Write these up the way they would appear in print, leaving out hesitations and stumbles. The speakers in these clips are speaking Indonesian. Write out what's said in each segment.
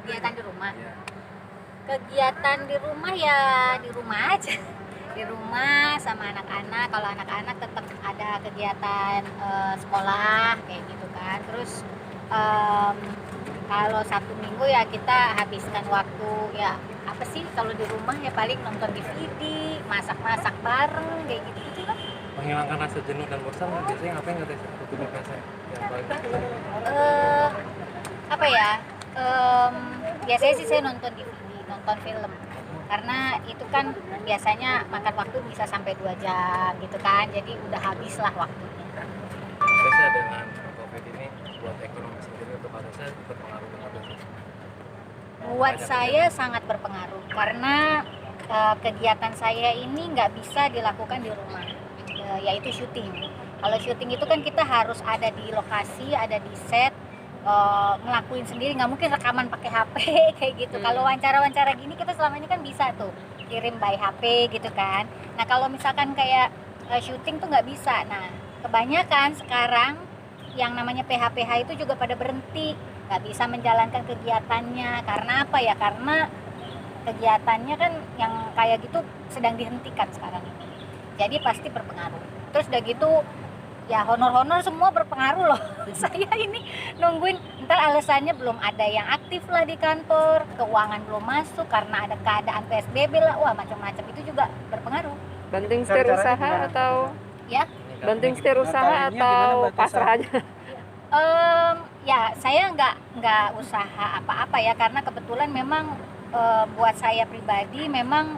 Kegiatan di rumah. Iya. Kegiatan di rumah ya di rumah aja. Di rumah sama anak-anak. Kalau anak-anak tetap ada kegiatan sekolah kayak gitu kan. Terus kalau Sabtu Minggu ya kita habiskan waktu ya apa sih kalau di rumah ya paling nonton DVD, masak-masak bareng kayak gitu lah. Menghilangkan rasa jenuh dan bosan biasanya ngapain nggak Tessa? Rutinitasnya yang paling Eh, apa ya? Biasanya sih saya nonton DVD, nonton film. Karena itu kan biasanya makan waktu bisa sampai 2 jam gitu kan. Jadi udah habis lah waktunya. Tessa dengan COVID ini buat ekonomi sendiri untuk Tessa berpengaruh dengan apa sih? Buat saya sangat berpengaruh karena kegiatan saya ini nggak bisa dilakukan di rumah, yaitu syuting. Kalau syuting itu kan kita harus ada di lokasi, ada di set, ngelakuin sendiri, nggak mungkin rekaman pakai HP kayak gitu. Kalau wawancara-wawancara gini kita selama ini kan bisa tuh kirim by HP gitu kan. Nah kalau misalkan kayak syuting tuh nggak bisa. Nah kebanyakan sekarang yang namanya PH-PH itu juga pada berhenti, nggak bisa menjalankan kegiatannya. Karena apa ya? Karena kegiatannya kan yang kayak gitu sedang dihentikan sekarang ini. Jadi pasti berpengaruh. Terus udah gitu ya honor-honor semua berpengaruh loh. Saya ini nungguin ntar alasannya belum ada yang aktif lah di kantor, keuangan belum masuk karena ada keadaan PSBB lah, wah macam-macam itu juga berpengaruh. Banting setir usaha atau Ya, banting setir usaha atau pasrah aja? Ya saya nggak usaha apa-apa ya karena kebetulan memang buat saya pribadi memang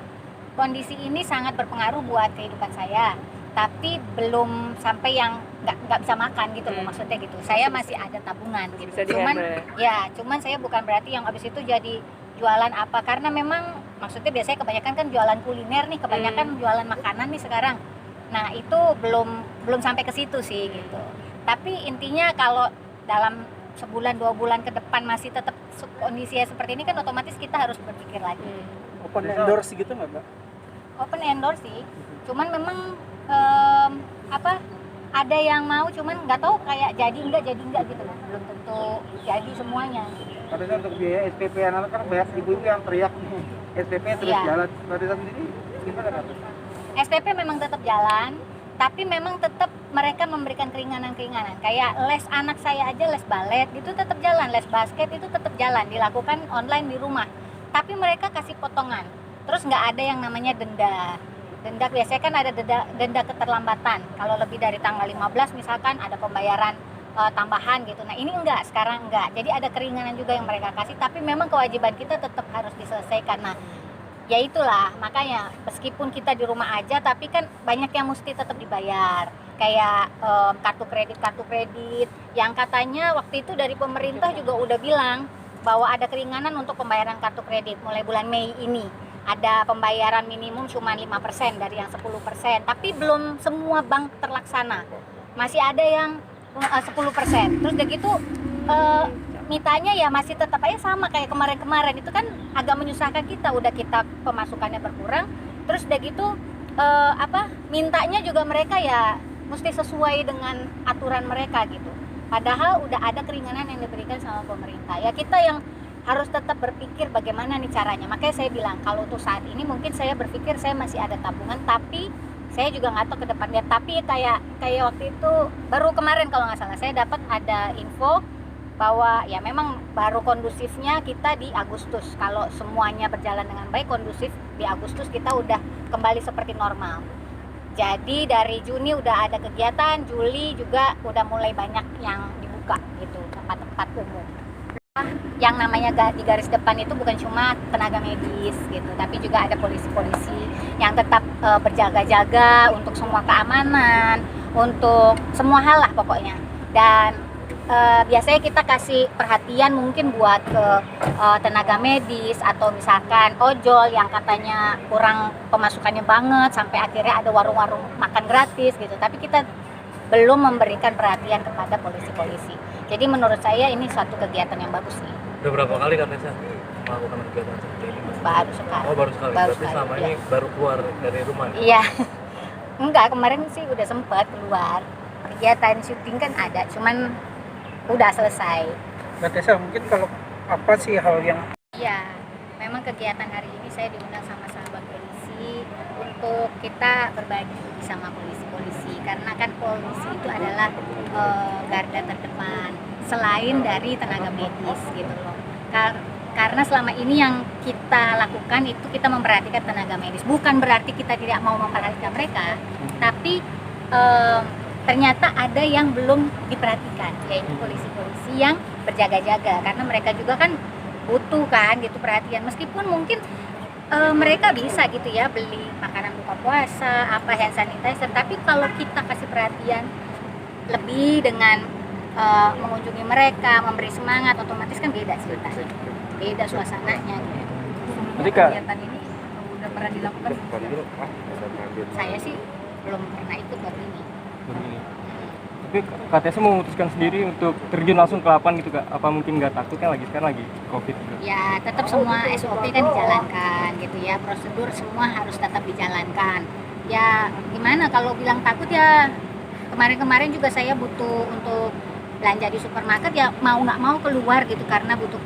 kondisi ini sangat berpengaruh buat kehidupan saya. Tapi belum sampai yang nggak bisa makan gitu loh maksudnya gitu. Saya masih ada tabungan gitu. Bisa Cuman di-handle cuman saya bukan berarti yang abis itu jadi jualan apa karena memang maksudnya biasanya kebanyakan kan jualan kuliner nih, kebanyakan jualan makanan nih sekarang. Nah, itu belum sampai ke situ sih gitu. Tapi intinya kalau dalam sebulan 2 bulan ke depan masih tetap kondisinya seperti ini kan otomatis kita harus berpikir lagi. Open endorse gitu nggak, Mbak? Open endorse sih, cuman memang ada yang mau cuman nggak tahu kayak jadi enggak gitu loh, belum tentu jadi semuanya. Padahal untuk biaya SPP anak kan banyak ibu-ibu yang teriak nih SPP terus Iya. jalan. Padahal sendiri gimana kan? SPP memang tetap jalan, tapi memang tetap mereka memberikan keringanan-keringanan. Kayak les anak saya aja, les balet gitu tetap jalan, les basket itu tetap jalan, dilakukan online di rumah. Tapi mereka kasih potongan. Terus nggak ada yang namanya denda. Denda biasanya kan ada denda keterlambatan. Kalau lebih dari tanggal 15 misalkan ada pembayaran tambahan gitu. Nah ini enggak, sekarang enggak. Jadi ada keringanan juga yang mereka kasih, tapi memang kewajiban kita tetap harus diselesaikan. Nah ya itulah makanya meskipun kita di rumah aja tapi kan banyak yang mesti tetap dibayar kayak kartu kredit yang katanya waktu itu dari pemerintah juga udah bilang bahwa ada keringanan untuk pembayaran kartu kredit mulai bulan Mei ini ada pembayaran minimum cuma 5% dari yang 10%, tapi belum semua bank terlaksana, masih ada yang 10%. Terus udah gitu mitanya ya masih tetap aja sama kayak kemarin-kemarin. Itu kan agak menyusahkan kita, udah kita pemasukannya berkurang terus udah gitu mintanya juga mereka ya mesti sesuai dengan aturan mereka gitu, padahal udah ada keringanan yang diberikan sama pemerintah. Ya kita yang harus tetap berpikir bagaimana nih caranya. Makanya saya bilang kalau untuk saat ini mungkin saya berpikir saya masih ada tabungan, tapi saya juga nggak tahu ke depannya. Tapi kayak waktu itu baru kemarin kalau nggak salah saya dapat ada info bahwa ya memang baru kondusifnya kita di Agustus. Kalau semuanya berjalan dengan baik kondusif di Agustus kita udah kembali seperti normal. Jadi dari Juni udah ada kegiatan, Juli juga udah mulai banyak yang dibuka gitu, tempat-tempat umum. Yang namanya di garis depan itu bukan cuma tenaga medis gitu, tapi juga ada polisi-polisi yang tetap berjaga-jaga untuk semua keamanan, untuk semua hal lah pokoknya. Dan biasanya kita kasih perhatian mungkin buat ke tenaga medis atau misalkan ojol yang katanya kurang pemasukannya banget sampai akhirnya ada warung-warung makan gratis gitu, tapi kita belum memberikan perhatian kepada polisi-polisi. Jadi menurut saya ini suatu kegiatan yang bagus nih. Udah berapa kali Kak Tessa melakukan kegiatan seperti ini? Baru sekali. Oh baru sekali, berarti selama ini baru keluar dari rumah ya? Iya. Enggak, kemarin sih udah sempat keluar. Kegiatan syuting kan ada, cuman udah selesai. Mbak Tessa, mungkin kalau apa sih hal yang Iya, memang kegiatan hari ini saya diundang sama sahabat polisi untuk kita berbagi sama polisi-polisi, karena kan polisi itu adalah garda terdepan selain dari tenaga medis gitu loh. Karena selama ini yang kita lakukan itu kita memperhatikan tenaga medis, bukan berarti kita tidak mau memperhatikan mereka, tapi ternyata ada yang belum diperhatikan, yaitu polisi-polisi yang berjaga-jaga, karena mereka juga kan butuh kan gitu perhatian, meskipun mungkin mereka bisa gitu ya beli makanan buka puasa, apa hand sanitizer, tapi kalau kita kasih perhatian lebih dengan mengunjungi mereka, memberi semangat, otomatis kan beda ceritanya, beda suasananya gitu. Jadi Kak, Kegiatan ini udah pernah dilakukan? Saya sih belum pernah ikut baru ini. tapi KTS memutuskan sendiri untuk terjun langsung ke lapangan gitu Kak. Apa mungkin nggak takut kan sekarang lagi COVID juga? Ya tetap semua SOP kan dijalankan gitu ya, prosedur semua harus tetap dijalankan. Ya gimana kalau bilang takut, ya kemarin-kemarin juga saya butuh untuk belanja di supermarket, ya mau nggak mau keluar gitu karena butuh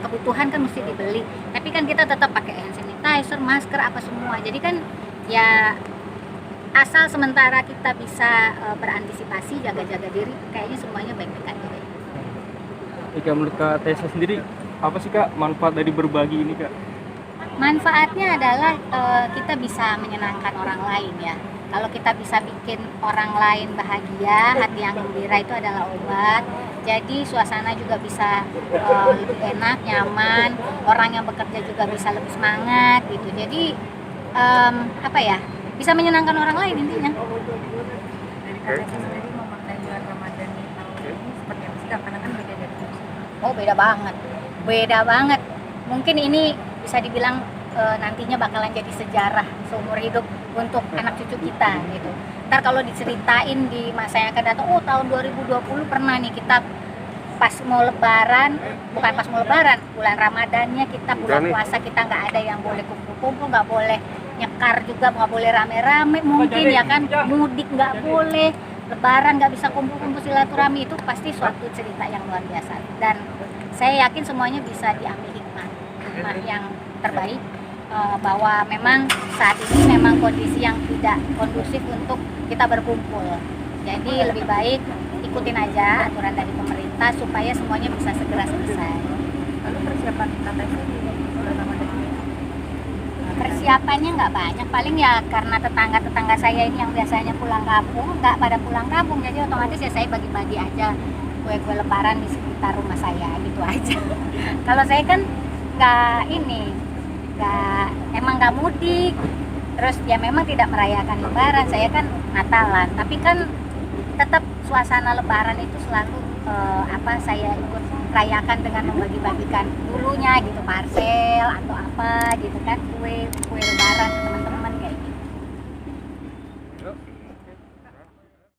kebutuhan kan mesti dibeli. Tapi kan kita tetap pakai hand sanitizer, masker, apa semua. Jadi kan ya asal sementara kita bisa berantisipasi, jaga-jaga diri, kayaknya semuanya baik-baik aja deh. Jika menurut KTS sendiri apa sih Kak manfaat dari berbagi ini Kak? Manfaatnya adalah kita bisa menyenangkan orang lain ya. Kalau kita bisa bikin orang lain bahagia, hati yang gembira itu adalah obat. Jadi suasana juga bisa lebih enak, nyaman. Orang yang bekerja juga bisa lebih semangat gitu. Jadi apa ya? Bisa menyenangkan orang lain intinya. Dari KTS sendiri memaknai bulan Ramadan di tahun ini seperti apa sih Kak? Karena kan beda dari sebelumnya. Oh beda banget. Mungkin ini bisa dibilang nantinya bakalan jadi sejarah seumur hidup untuk anak cucu kita gitu. Ntar kalau diceritain di masa yang akan datang, oh tahun 2020 pernah nih kita pas mau lebaran, bukan pas mau lebaran, bulan Ramadannya kita bulan puasa kita nggak ada yang boleh kumpul-kumpul, nggak boleh nyekar juga, nggak boleh rame-rame mungkin ya kan, mudik nggak boleh, lebaran nggak bisa kumpul-kumpul silaturahmi, itu pasti suatu cerita yang luar biasa. Dan saya yakin semuanya bisa diambil hikmah yang terbaik, bahwa memang saat ini memang kondisi yang tidak kondusif untuk kita berkumpul. Jadi lebih baik ikutin aja aturan dari pemerintah supaya semuanya bisa segera selesai. Lalu persiapan KTS di bulan Ramadan ini? Persiapannya nggak banyak, paling ya karena tetangga-tetangga saya ini yang biasanya pulang kampung nggak pada pulang kampung, jadi otomatis ya saya bagi-bagi aja kue-kue lebaran di sekitar rumah saya gitu aja. Kalau saya kan emang nggak mudik, terus ya memang tidak merayakan lebaran, saya kan Natalan, tapi kan tetap suasana lebaran itu selalu saya ikut rayakan dengan membagi-bagikan dulunya gitu, parcel atau apa gitu kan, kue lebaran ke teman